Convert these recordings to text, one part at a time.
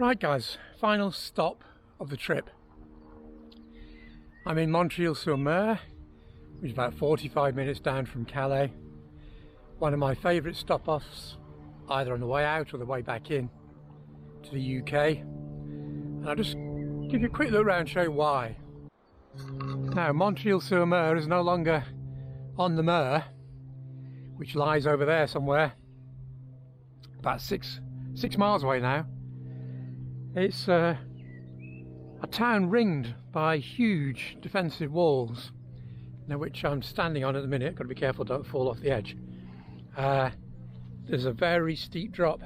Right guys, final stop of the trip. I'm in Montreuil-sur-Mer, which is about 45 minutes down from Calais. One of my favourite stop-offs, either on the way out or the way back in to the UK. And I'll just give you a quick look around and show you why. Now, Montreuil-sur-Mer is no longer on the Mer, which lies over there somewhere, about six miles away now. It's a town ringed by huge defensive walls, now which I'm standing on at the minute. Got to be careful, don't fall off the edge. There's a very steep drop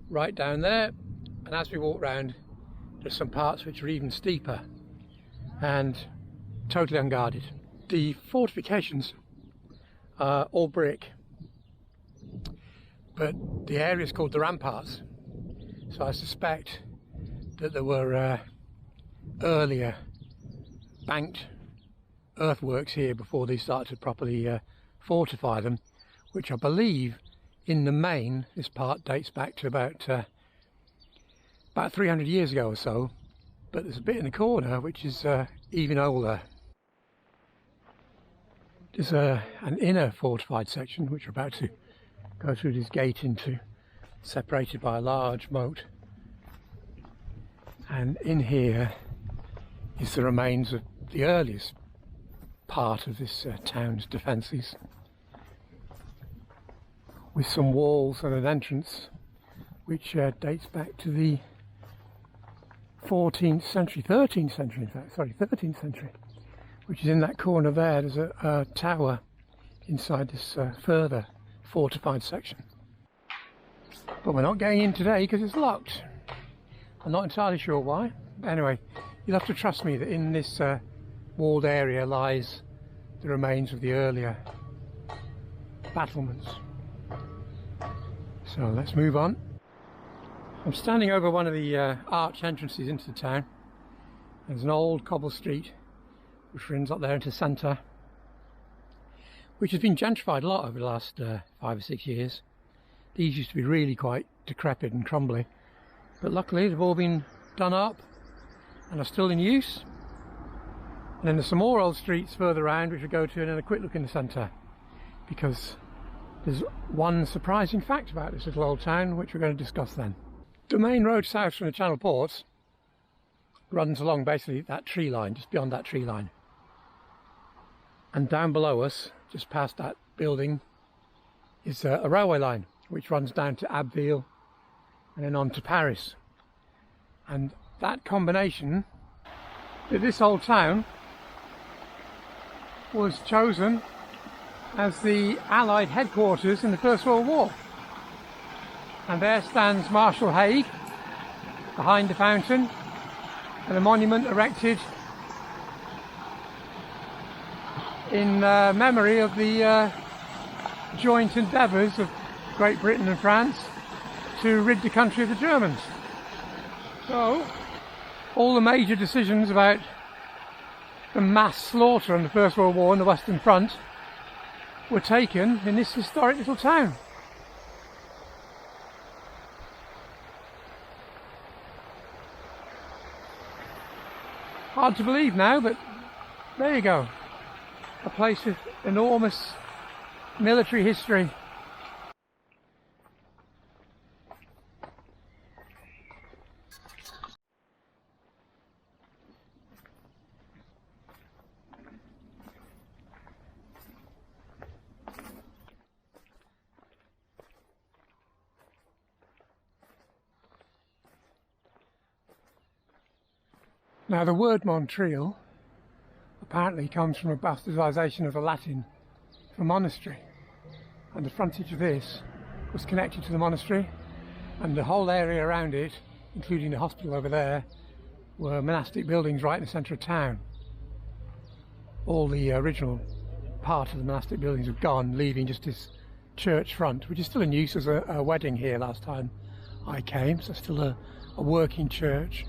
right down there, and as we walk round, there's some parts which are even steeper and totally unguarded. The fortifications are all brick, but the area is called the ramparts. So I suspect that there were earlier banked earthworks here before they started to properly fortify them, which I believe in the main this part dates back to about 300 years ago or so, but there's a bit in the corner which is even older. There's an inner fortified section which we're about to go through this gate into, separated by a large moat, and in here is the remains of the earliest part of this town's defences, with some walls and an entrance which dates back to the 13th century in fact, 13th century, which is in that corner there. There's a tower inside this further fortified section. But we're not going in today because it's locked. I'm not entirely sure why. Anyway, you'll have to trust me that in this walled area lies the remains of the earlier battlements. So let's move on. I'm standing over one of the arch entrances into the town. There's an old cobble street which runs up there into the centre, which has been gentrified a lot over the last 5 or 6 years. These used to be really quite decrepit and crumbly, but luckily they've all been done up and are still in use. And then there's some more old streets further around which we'll go to, and then a quick look in the centre, because there's one surprising fact about this little old town which we're going to discuss then. The main road south from the Channel Ports runs along basically that tree line, just beyond that tree line. And down below us, just past that building, is a railway line which runs down to Abbeville and then on to Paris. And that combination, this old town was chosen as the Allied headquarters in the First World War. And there stands Marshal Haig behind the fountain, and a monument erected in memory of the joint endeavours of Great Britain and France to rid the country of the Germans. So all the major decisions about the mass slaughter in the First World War on the Western Front were taken in this historic little town. Hard to believe now, but there you go. A place with enormous military history. Now, the word Montreuil apparently comes from a bastardisation of the Latin for monastery, and the frontage of this was connected to the monastery, and the whole area around it, including the hospital over there, were monastic buildings right in the centre of town. All the original part of the monastic buildings have gone, leaving just this church front, which is still in use as a wedding here last time I came, so still a working church.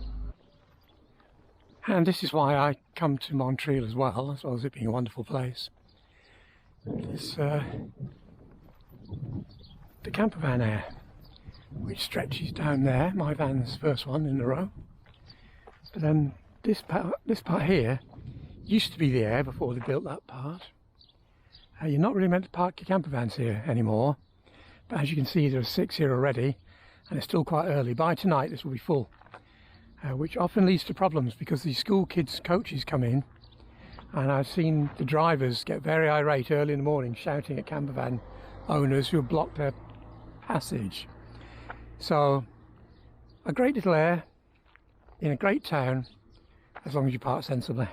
And this is why I come to Montreuil as well as it being a wonderful place. It's the camper van air. which stretches down there. My van's the first one in the row. But then this part here used to be there before they built that part. You're not really meant to park your camper vans here anymore, but as you can see there are 6 here already, and it's still quite early. By tonight this will be full, which often leads to problems because these school kids coaches come in, and I've seen the drivers get very irate early in the morning shouting at camper van owners who have blocked their passage. So a great little area in a great town, as long as you park sensibly.